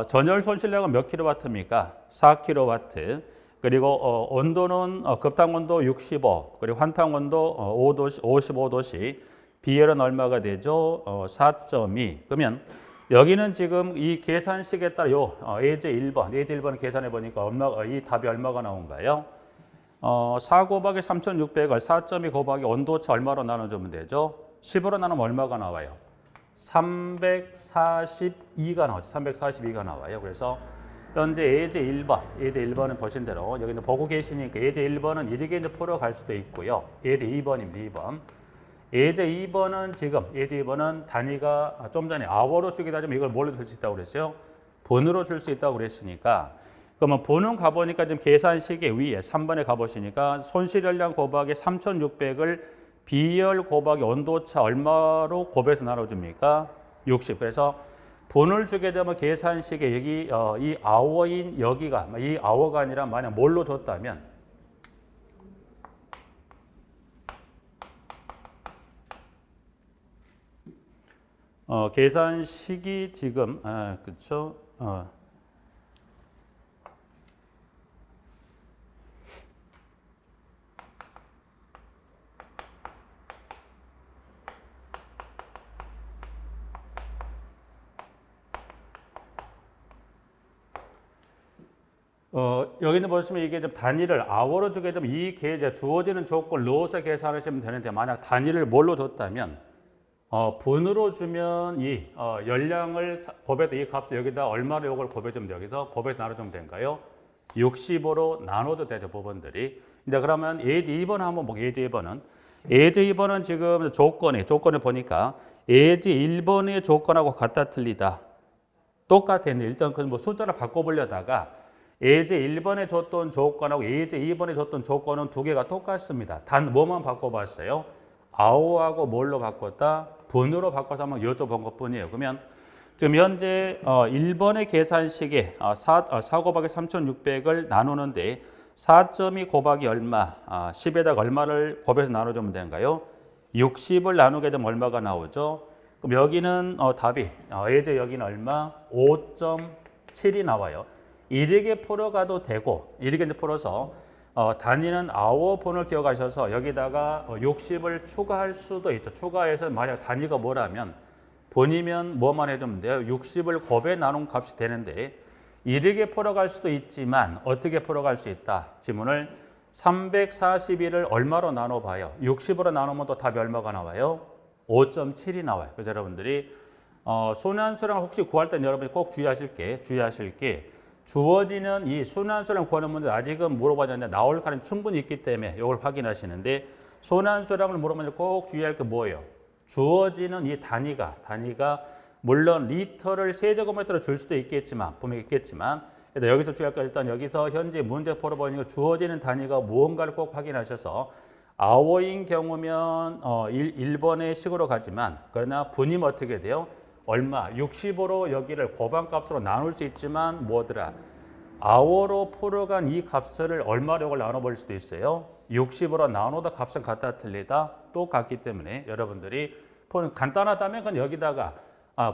전열 손실량은 몇 킬로와트입니까? 4킬로와트. 그리고 온도는 급탕 온도 65, 그리고 환탕 온도 55도씨. 비열은 얼마가 되죠? 4.2. 그러면 여기는 지금 이 계산식에 따라 예제 1번 계산해 보니까 이 답이 얼마가 나온가요? 4 곱하기 3600을 4.2 곱하기 온도차 얼마로 나눠주면 되죠? 10으로 나누면 얼마가 나와요? 342가 나오죠. 342가 나와요. 그래서 현재 예제 1번은 보신 대로 여기 보고 계시니까 예제 1번은 이렇게 이제 풀어갈 수도 있고요. 예제 2번입니다. 2번. 예제 2번은 단위가 좀 전에 아워로 주기도 하지만 이걸 뭘로 줄 수 있다고 그랬어요? 분으로 줄 수 있다고 그랬으니까 그러면 분은 가보니까 지금 계산식의 위에 3번에 가보시니까 손실열량 곱하기 3600을 비열 곱하기 온도차 얼마로 곱해서 나눠줍니까? 60. 그래서 분을 주게 되면 계산식에 여기 이 아워인 여기가 이 아워가 아니라 만약 뭘로 줬다면 계산식이 지금 그렇죠? 여기는 보시면 이게 좀 단위를 아워로 주게 되면 이 계제 주어지는 조건을 넣어서 계산하시면 되는데 만약 단위를 뭘로 줬다면 분으로 주면 이 열량을 곱해서 이 값을 여기다 얼마로 이걸 곱해주면 돼요. 여기서 곱해서 나눠주면 된가요? 65로 나눠도 되죠. 부분들이. 이제 그러면 예제 2번 한번 볼게요. 예제 2번은 지금 조건을 보니까 예제 1번의 조건하고 같다 틀리다. 똑같았는데 일단 그 뭐 숫자를 바꿔보려다가 예제 1번에 줬던 조건하고 예제 2번에 줬던 조건은 두 개가 똑같습니다. 단 뭐만 바꿔봤어요? 아오하고 뭘로 바꿨다? 분으로 바꿔서 한번 여쭤본 것뿐이에요. 그러면 지금 현재 1번의 계산식에 4 곱하기 3600을 나누는데 4.2 곱하기 얼마? 10에다가 얼마를 곱해서 나눠주면 되는가요? 60을 나누게 되면 얼마가 나오죠? 그럼 여기는 답이 예제 여기는 얼마? 5.7이 나와요. 이렇게 풀어가도 되고 이렇게 이제 풀어서 단위는 hour분을 기억하셔서 여기다가 60을 추가할 수도 있죠. 추가해서 만약 단위가 뭐라면 분이면 뭐만 해주면 돼요. 60을 곱에 나눈 값이 되는데 이렇게 풀어갈 수도 있지만 어떻게 풀어갈 수 있다? 지문을 341을 얼마로 나눠봐요? 60으로 나누면 또 답이 얼마가 나와요? 5.7이 나와요. 그래서 여러분들이 순환수량을 혹시 구할 때 여러분이 꼭 주의하실 게 주어지는 이 순환수량 구하는 문제 아직은 물어봐야 나올 가능성이 충분히 있기 때문에 이걸 확인하시는데 순환수량을 물어보면 꼭 주의할 게 뭐예요? 주어지는 이 단위가 물론 리터를 세제곱미터로 줄 수도 있겠지만 분명히 있겠지만 일단 여기서 주의할 거 일단 여기서 현재 문제 풀어보니까 주어지는 단위가 무언가를 꼭 확인하셔서 hour인 경우면 1번의 식으로 가지만 그러나 분이면 어떻게 돼요? 얼마? 60으로 여기를 고반값으로 나눌 수 있지만 뭐더라? hour로 풀어간 이 값을 얼마로 이걸 나눠버릴 수도 있어요. 60으로 나누다 값은 같다 틀리다 똑같기 때문에 여러분들이 간단하다면 그냥 여기다가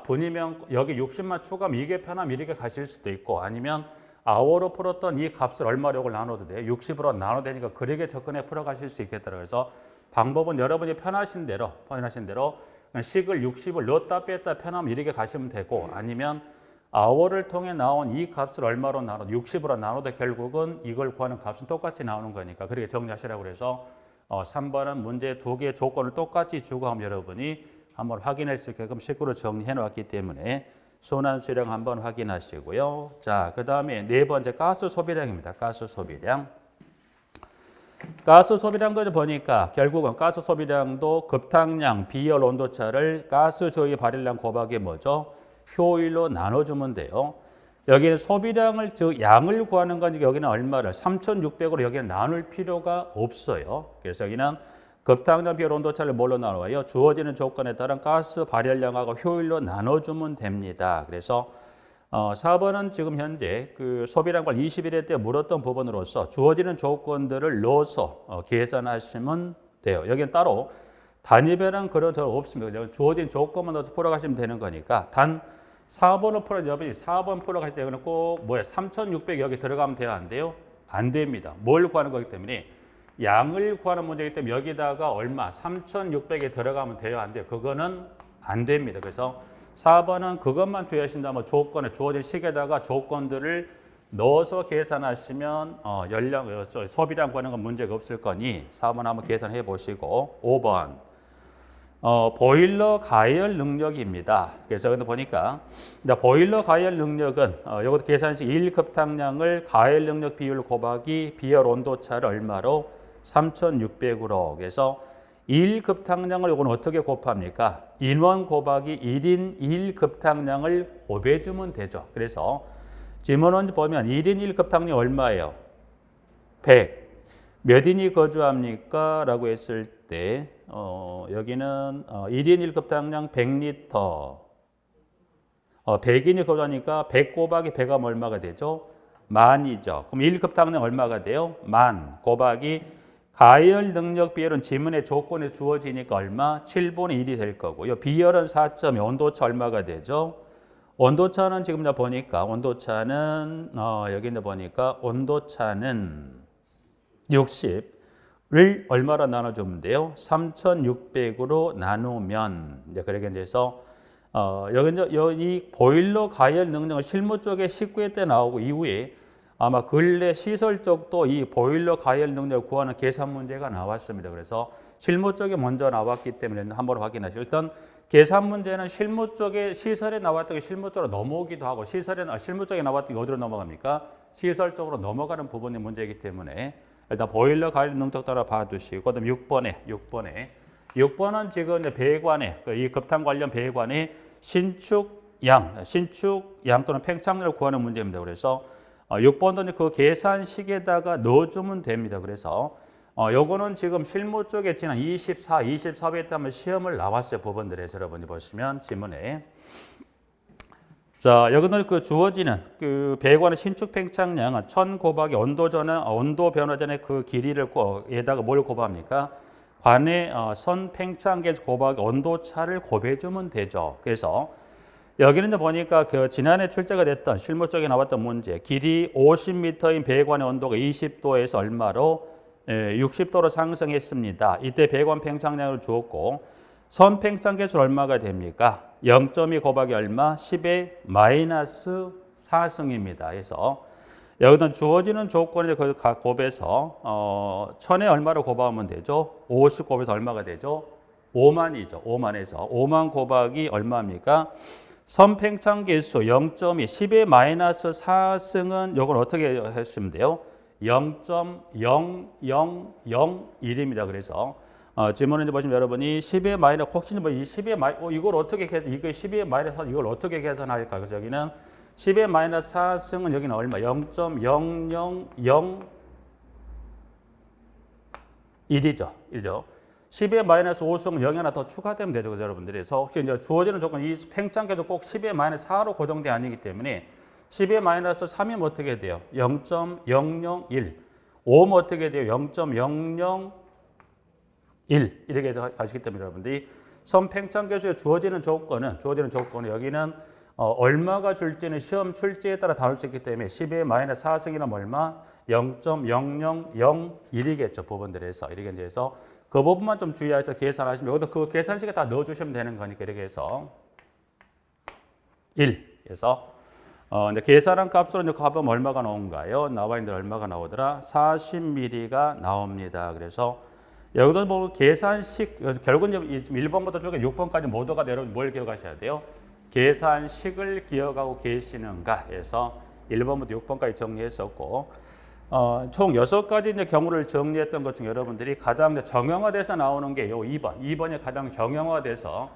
분이면 여기 60만 추가하면 이게 편하면 이렇게 가실 수도 있고 아니면 hour로 풀었던 이 값을 얼마로 이걸 나눠도 돼요. 60으로 나눠도 되니까 그렇게 접근해 풀어가실 수 있겠더라고요. 그래서 방법은 여러분이 편하신 대로 식을 60을 넣었다 뺐다 편하면 이렇게 가시면 되고 아니면 hour를 통해 나온 이 값을 얼마로 나눠 60으로 나눠도 결국은 이걸 구하는 값은 똑같이 나오는 거니까 그렇게 정리하시라고 그래서 3번은 문제 두 개의 조건을 똑같이 주고 하면 여러분이 한번 확인할 수 있게끔 식으로 정리해 놓았기 때문에 순환수량 한번 확인하시고요. 자, 그 다음에 네 번째 가스 소비량입니다. 가스 소비량. 가스 소비량도 보니까 결국은 가스 소비량도 급탕량, 비열 온도차를 가스 저희 발열량 곱하기 뭐죠? 효율로 나눠주면 돼요. 여기는 소비량을 즉 양을 구하는 건지 여기는 얼마를 3,600으로 여기는 나눌 필요가 없어요. 그래서 여기는 급탕량 비열 온도차를 뭘로 나눠요? 주어지는 조건에 따른 가스 발열량하고 효율로 나눠주면 됩니다. 그래서 4번은 지금 현재 그 소비량과 21회 때 물었던 부분으로서 주어지는 조건들을 넣어서 계산하시면 돼요. 여기는 따로 단위별은 그런 저 없습니다. 주어진 조건만 넣어서 풀어가시면 되는 거니까 단 4번을 풀어주면 4번 풀어가실 때는 꼭 3,600 여기 들어가면 돼요? 안 돼요? 안 됩니다. 뭘 구하는 거기 때문에 양을 구하는 문제이기 때문에 여기다가 얼마? 3,600에 들어가면 돼요? 안 돼요? 그거는 안 됩니다. 그래서 4번은 그것만 주의하신다면 조건에 주어진 식에다가 조건들을 넣어서 계산하시면 소비량 구하는 건 문제가 없을 거니 4번 한번 계산해 보시고 5번 보일러 가열 능력입니다. 그래서 근데 보니까 보일러 가열 능력은 이것도 계산식 1급탕량을 가열 능력 비율 곱하기 비열 온도차를 얼마로 3,600으로 그래서 1급탕량을 이건 어떻게 곱합니까? 인원 곱하기 1인 1급탕량을 곱해주면 되죠. 그래서 지문원 보면 1인 1급탕량이 얼마예요? 100. 몇 인이 거주합니까? 라고 했을 때 여기는 1인 1급탕량 100리터 100인이 거주하니까 100 곱하기 100하면 얼마가 되죠? 만이죠. 그럼 1급탕량 얼마가 돼요? 만 곱하기 가열 능력 비열은 지문의 조건에 주어지니까 얼마? 7분의 1이 될 거고요. 비열은 4.2, 온도차 얼마가 되죠? 온도차는 지금 보니까 온도차는 온도차는 60을 얼마로 나눠주면 돼요? 3,600으로 나누면 이제 그렇게 돼서 여기 보일러 가열 능력은 실무 쪽에 19회 때 나오고 이후에 아마 근래 시설 쪽도 이 보일러 가열 능력을 구하는 계산 문제가 나왔습니다. 그래서 실무 쪽에 먼저 나왔기 때문에 한번 확인하시고 일단 계산 문제는 실무 쪽에 시설에 나왔던 게 실무 쪽으로 넘어오기도 하고 실무 쪽에 나왔던 게 어디로 넘어갑니까? 시설 쪽으로 넘어가는 부분이 문제이기 때문에 일단 보일러 가열 능력 따라 봐두시고 그다음 6번은 지금 배관에 이 급탕 관련 배관의 신축양 또는 팽창률을 구하는 문제입니다. 그래서 6번도 그 계산식에다가 넣어주면 됩니다. 그래서 요거는 지금 실무 쪽에 지난 24회 때 한번 시험을 나왔어요. 부분들에서 여러분이 보시면 지문에 자 여기는 그 주어지는 그 배관의 신축 팽창량은 1000 곱하기 온도 변화 전에 그 길이를 에다가 뭘 곱합니까? 관의 선 팽창계에서 곱하기 온도차를 곱해주면 되죠. 그래서 여기는 이제 보니까 그 지난해 출제가 됐던 실무 쪽에 나왔던 문제, 길이 50m인 배관의 온도가 20도에서 얼마로 60도로 상승했습니다. 이때 배관 팽창량을 주었고 선 팽창계수 얼마가 됩니까? 0.2 곱하기 얼마? 10의 마이너스 4승입니다. 그래서 여기는 주어지는 조건에 그 각 곱해서 1000에 얼마로 곱하면 되죠? 50 곱해서 얼마가 되죠? 5만이죠. 5만에서 5만 곱하기 얼마입니까? 선 팽창계수 0.2 10의 마이너스 4승은 이걸 어떻게 하시면 돼요? 0.0001입니다. 그래서 질문을 이제 보시면 여러분이 10의 마이너스 혹시 뭐 이 10의 이걸 어떻게 계산 이거 10의 마이너스 이걸 어떻게 계산할까? 그래서 여기는 10의 마이너스 4승은 여기는 얼마? 0.0001이죠. 1죠. 10의 마이너스 5승은 0이 하나 더 추가되면 되죠. 그래서 여러분들이. 그래서 혹시 이제 주어지는 조건 이 팽창계도 꼭 10의 마이너스 4로 고정돼 아니기 때문에 10의 마이너스 3이면 어떻게 돼요? 0.001. 5면 어떻게 돼요? 0.001. 이렇게 해서 가시기 때문에 여러분들이 선 팽창계수에 주어지는 조건은 여기는 얼마가 줄지는 시험 출제에 따라 다를 수 있기 때문에 10의 마이너스 4승이라면 얼마? 0.0001이겠죠. 부분들에서. 이렇게 해서 그 부분만 좀 주의해서 계산하시면 여기도 그 계산식에 다 넣어주시면 되는 거니까 이렇게 해서 1. 그래서 이제 계산한 값으로 이제 값은 얼마가 나온가요? 나와 있는데 얼마가 나오더라? 40mm가 나옵니다. 그래서 여기도 뭐 계산식 결국은 이제 1번부터 쭉 6번까지 모두가 여러분 뭘 기억하셔야 돼요? 계산식을 기억하고 계시는가 해서 1번부터 6번까지 정리했었고 총 6가지 이제 경우를 정리했던 것 중에 여러분들이 가장 정형화돼서 나오는 게 요 2번. 2번이 가장 정형화돼서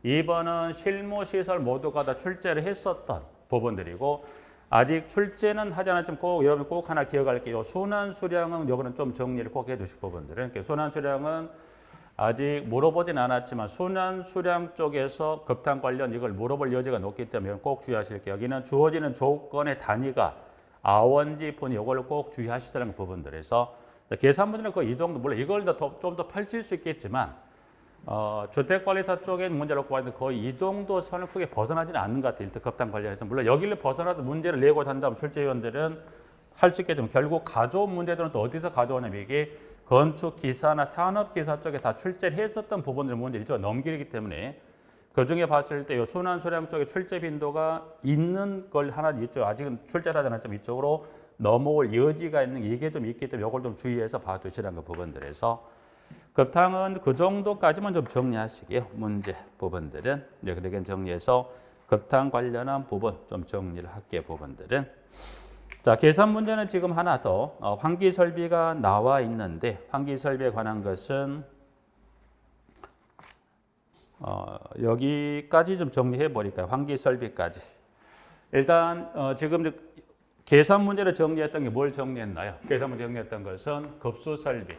2번은 실무 시설 모두가 다 출제를 했었던 부분들이고 아직 출제는 하지 않았지만 꼭 여러분 꼭 하나 기억할 게요. 순환 수량은 요거는 좀 정리를 꼭 해 두실 부분들은 순환 수량은 아직 물어보진 않았지만 순환 수량 쪽에서 급탕 관련 이걸 물어볼 여지가 높기 때문에 꼭 주의하실 게요. 여기는 주어지는 조건의 단위가 아원지 폰이 이걸 꼭 주의하시라는 부분들에서 계산 문제는 거의 이 정도 물론 이걸 좀 더 펼칠 수 있겠지만 주택관리사 쪽에 문제를 놓고 봤는데 거의 이 정도 선을 크게 벗어나지는 않는 것 같아요. 일단 급당 관련해서 물론 여기를 벗어나도 문제를 내고 한다면 출제위원들은 할 수 있겠지만 결국 가져온 문제들은 또 어디서 가져오냐면 이게 건축 기사나 산업 기사 쪽에 다 출제를 했었던 부분들 문제를 이쪽으로 넘기기 때문에 그 중에 봤을 때 이 순환 수량 쪽에 출제 빈도가 있는 걸 하나 이쪽 아직은 출제를 하지 않았지만 이쪽으로 넘어올 여지가 있는 이게 좀 있기 때문에 이걸 좀 주의해서 봐두시라는 그 부분들에서 급탕은 그 정도까지만 좀 정리하시게요. 문제 부분들은 이제 그렇게 정리해서 급탕 관련한 부분 좀 정리를 할게요. 부분들은 자 계산 문제는 지금 하나 더 환기 설비가 나와 있는데 환기 설비에 관한 것은 여기까지 좀 정리해 버릴까요? 환기 설비까지. 일단 지금 계산 문제를 정리했던 게 뭘 정리했나요? 계산 문제 정리했던 것은 급수 설비.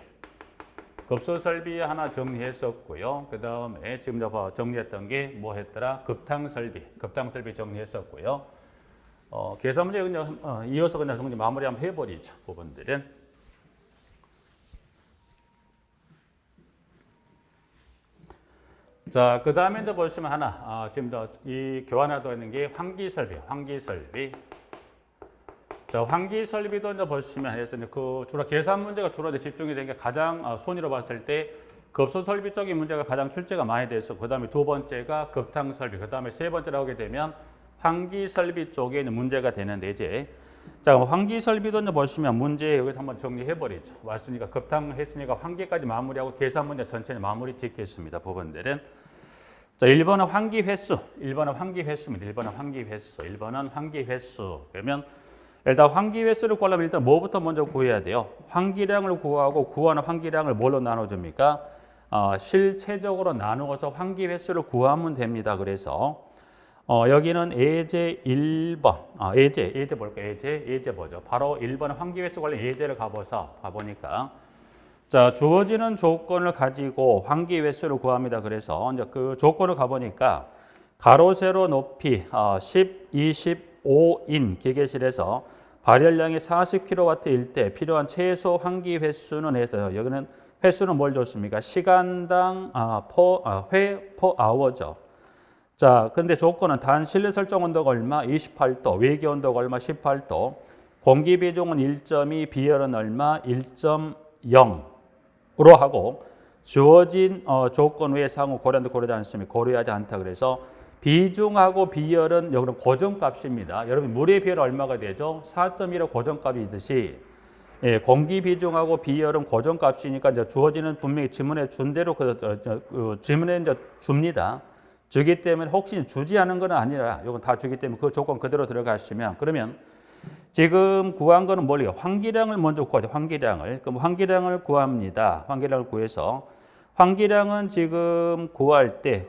급수 설비 하나 정리했었고요. 그 다음에 지금 정리했던 게 뭐 했더라? 급탕 설비. 급탕 설비 정리했었고요. 계산 문제 그냥 이어서 그냥 정리 마무리 한번 해버리죠. 부분들은. 자, 그 다음에 이제 보시면 하나, 지금 이 교환하고 있는 게 환기 설비, 환기 설비. 자, 환기 설비도 이제 보시면 해서 그 주로 계산 문제가 주로 이제 집중이 된 게 가장 순위로 봤을 때 급수 설비 쪽의 문제가 가장 출제가 많이 돼서 그 다음에 두 번째가 급탕 설비, 그 다음에 세 번째로 하게 되면 환기 설비 쪽에 있는 문제가 되는데 이제 자, 환기 설비도 이제 보시면 문제 여기서 한번 정리해 버리죠. 왔으니까 급탕 했으니까 환기까지 마무리하고 계산 문제 전체는 마무리 짓겠습니다. 부분들은 자, 1번은 환기 횟수. 1번은 환기 횟수입니다. 1번은 환기 횟수. 1번은 환기 횟수. 그러면 일단 환기 횟수를 구하려면 일단 뭐부터 먼저 구해야 돼요? 환기량을 구하고 구하는 환기량을 뭘로 나눠줍니까? 실체적으로 나누어서 환기 횟수를 구하면 됩니다. 그래서 여기는 예제 1번, 예제 볼까요? 예제 보죠. 바로 1번 환기 횟수 관련 예제를 가보니까 자, 주어지는 조건을 가지고 환기 횟수를 구합니다. 그래서 이제 그 조건을 가보니까 가로 세로 높이 10, 25인 기계실에서 발열량이 40kW일 때 필요한 최소 환기 횟수는 해서요. 여기는 횟수는 뭘 줬습니까? 시간당 per hour죠. 자, 근데 조건은 단 실내 설정 온도가 얼마? 28도, 외기 온도가 얼마? 18도, 공기 비중은 1.2, 비열은 얼마? 1.0으로 하고 주어진 조건 외에 상호 고려하지 않습니다. 고려하지 않다. 그래서 비중하고 비열은 여기는 고정값입니다. 여러분 물의 비율 얼마가 되죠? 4.1의 고정값이듯이 예, 공기 비중하고 비열은 고정값이니까 이제 주어지는 분명히 지문에 준 대로 지문에 이제 줍니다. 주기 때문에 혹시 주지 않은 건 아니라 이건 다 주기 때문에 그 조건 그대로 들어가시면 그러면 지금 구한 거는 뭘요? 환기량을 먼저 구하죠. 환기량을. 그럼 환기량을 구합니다. 환기량을 구해서 환기량은 지금 구할 때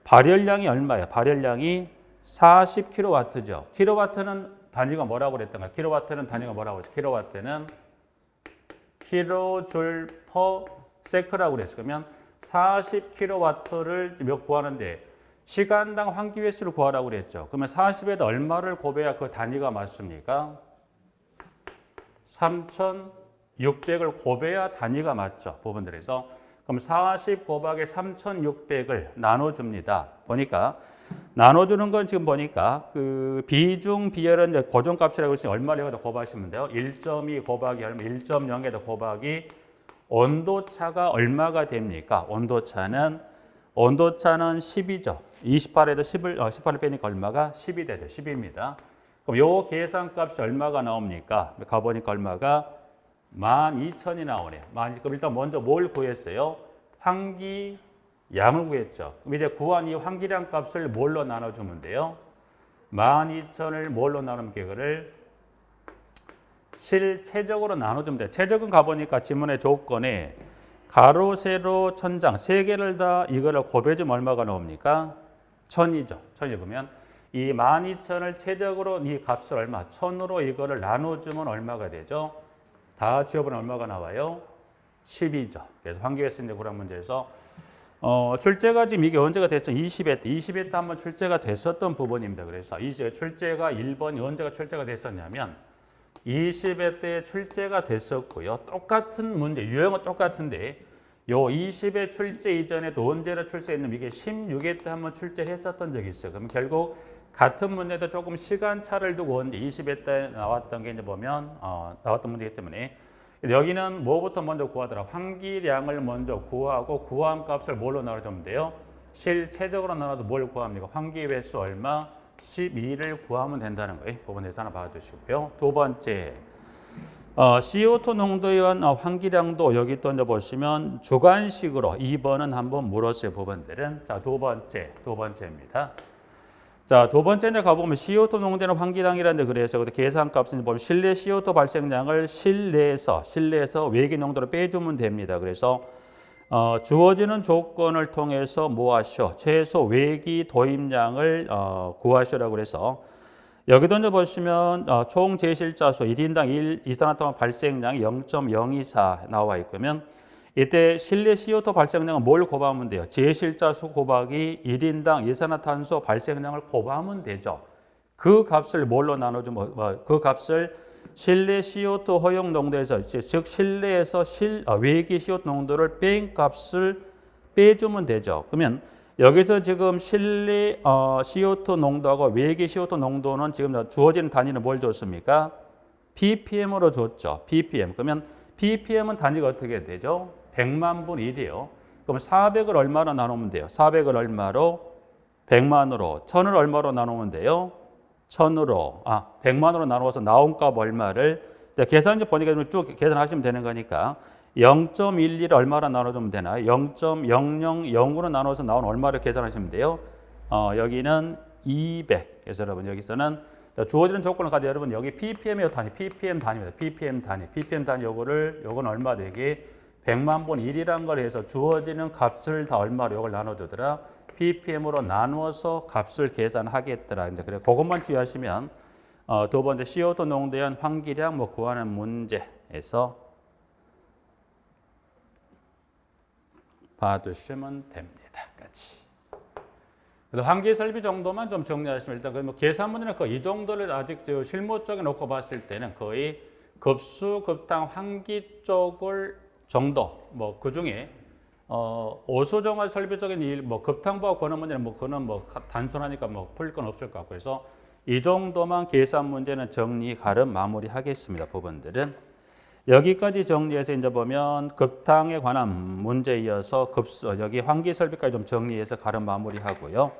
발열량이 얼마예요? 발열량이 40kW죠. 킬로와트는 단위가 뭐라고 그랬던가? 킬로와트는 단위가 뭐라고 그랬어요? 킬로와트는 킬로줄 퍼 세크라고 그랬어요. 그러면 40kW를 몇 구하는데 시간당 환기 횟수를 구하라고 그랬죠. 그러면 40에다 얼마를 곱해야 그 단위가 맞습니까? 3,600을 곱해야 단위가 맞죠. 부분들에서. 그럼 40 곱하기 3,600을 나눠줍니다. 보니까 나눠주는 건 지금 보니까 그 비중 비열은 이제 고정값이라고 했으니 얼마를 곱하시면 돼요. 1.2 곱하기 얼마, 1.0에다 곱하기 온도차가 얼마가 됩니까? 온도차는 10이죠. 28에도 18을 빼니까 얼마가? 10이 되죠. 10입니다. 그럼 요 계산값이 얼마가 나옵니까? 가보니까 얼마가? 12,000이 나오네요. 그럼 일단 먼저 뭘 구했어요? 환기량을 구했죠. 그럼 이제 구한 이 환기량 값을 뭘로 나눠주면 돼요? 12,000을 뭘로 나누면 그거를 실체적으로 나눠주면 돼요. 최적은 가보니까 지문의 조건에 가로, 세로, 천장 세 개를 다 이거를 곱해주면 얼마가 나옵니까? 1000이죠. 1000이 보면 이 12,000을 최적으로 이 값을 얼마? 1000으로 이거를 나눠주면 얼마가 되죠? 다 지워보면 얼마가 나와요? 10이죠. 그래서 환기회수 구랑 문제에서 출제가 지금 이게 언제가 됐죠? 20회 때. 20회 때 한번 출제가 됐었던 부분입니다. 그래서 이 출제가 1번이 언제가 출제가 됐었냐면 20회 때 출제가 됐었고요. 똑같은 문제, 유형은 똑같은데 요 20회 출제 이전에도 언제나 출제했냐면 이게 16회 때 한번 출제를 했었던 적이 있어요. 그럼 결국 같은 문제도 조금 시간 차를 두고 언제 20회 때 나왔던 게 이제 보면 나왔던 문제이기 때문에 여기는 뭐부터 먼저 구하더라? 환기량을 먼저 구하고 구한 값을 뭘로 나눠주면 돼요? 실체적으로 나눠서 뭘 구합니까? 환기 횟수 얼마? 12를 구하면 된다는 거예요. 부분에서 하나 봐두시고요. 두 번째, CO2 농도에 의한 환기량도 여기 또 이제 보시면 주관식으로 2번은 한번 물었어요. 부분들은. 자, 두 번째입니다. 자, 두 번째 이제 가보면 CO2 농도는 환기량이라는데 그래서 계산값은 보면 실내 CO2 발생량을 실내에서 외기 농도로 빼주면 됩니다. 그래서 주어지는 조건을 통해서 뭐 하시오? 최소 외기 도입량을 구하시라고 그래서 여기도 이제 보시면 총 제실자수 1인당 이산화탄소 발생량이 0.024 나와 있으면 이때 실내 CO2 발생량은 뭘 곱하면 돼요? 제실자수 곱하기 1인당 이산화탄소 발생량을 곱하면 되죠. 그 값을 뭘로 나눠주면 그 값을 실내 CO2 허용 농도에서 즉 실내에서 외기 CO2 농도를 뺀 값을 빼주면 되죠. 그러면 여기서 지금 실내 CO2 농도하고 외기 CO2 농도는 지금 주어지는 단위는 뭘 줬습니까? ppm으로 줬죠. ppm. 그러면 ppm은 단위가 어떻게 되죠? 100만 분 1이에요. 그럼 400을 얼마로 나누면 돼요? 400을 얼마로? 100만으로. 1000을 얼마로 나누면 돼요? 1000으로. 100만으로 나누어서 나온 값 얼마를 계산지 보니까 쭉 계산하시면 되는 거니까 0.12를 얼마로 나눠주면 되나요? 0.000으로 나눠서 나온 얼마를 계산하시면 돼요? 여기는 200. 그래서 여러분 여기서는 주어지는 조건을 가지고 여러분 여기 ppm의 단위, ppm 단위입니다. ppm 단위 요건 얼마 되게 100만 분 1이란 걸 해서 주어지는 값을 다 얼마로 요걸 나눠주더라? ppm으로 나누어서 값을 계산하겠더라. 이제 그래 그것만 주의하시면 두 번째 CO2 농도에 의한 환기량 구하는 문제에서 봐두시면 됩니다. 같이. 그래서 환기 설비 정도만 좀 정리하시면 일단 계산 문제는 이 정도를 아직 실무 쪽에 놓고 봤을 때는 거의 급수 급당 환기 쪽을 정도 그 중에 오수정화 설비적인 일, 뭐 급탕부와 권한 문제는 뭐 그거는 뭐 단순하니까 뭐 풀 건 없을 것 같고 해서 이 정도만 계산 문제는 정리 가름 마무리하겠습니다. 부분들은 여기까지 정리해서 이제 보면 급탕에 관한 문제에 이어서 여기 환기 설비까지 좀 정리해서 가름 마무리하고요.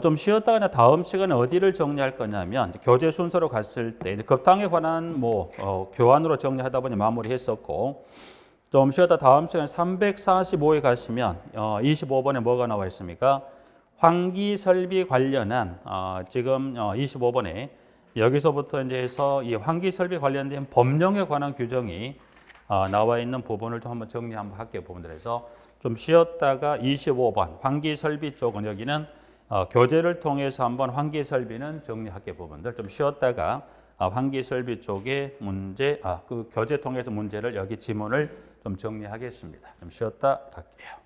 좀 쉬었다가 그냥 다음 시간에 어디를 정리할 거냐면 교재 순서로 갔을 때 급탕에 관한 교환으로 정리하다 보니 마무리했었고 좀 쉬었다 다음 시간에 345에 가시면 25번에 뭐가 나와 있습니까? 환기 설비 관련한 지금 25번에 여기서부터 이제 해서 이 환기 설비 관련된 법령에 관한 규정이 나와 있는 부분을 좀 한번 정리 한번 할게요. 부분들에서 좀 쉬었다가 25번 환기 설비 쪽은 여기는 교재를 통해서 한번 환기 설비는 정리할게요. 부분들 좀 쉬었다가 환기 설비 쪽의 문제 그 교재 통해서 문제를 여기 지문을 좀 정리하겠습니다. 좀 쉬었다 갈게요.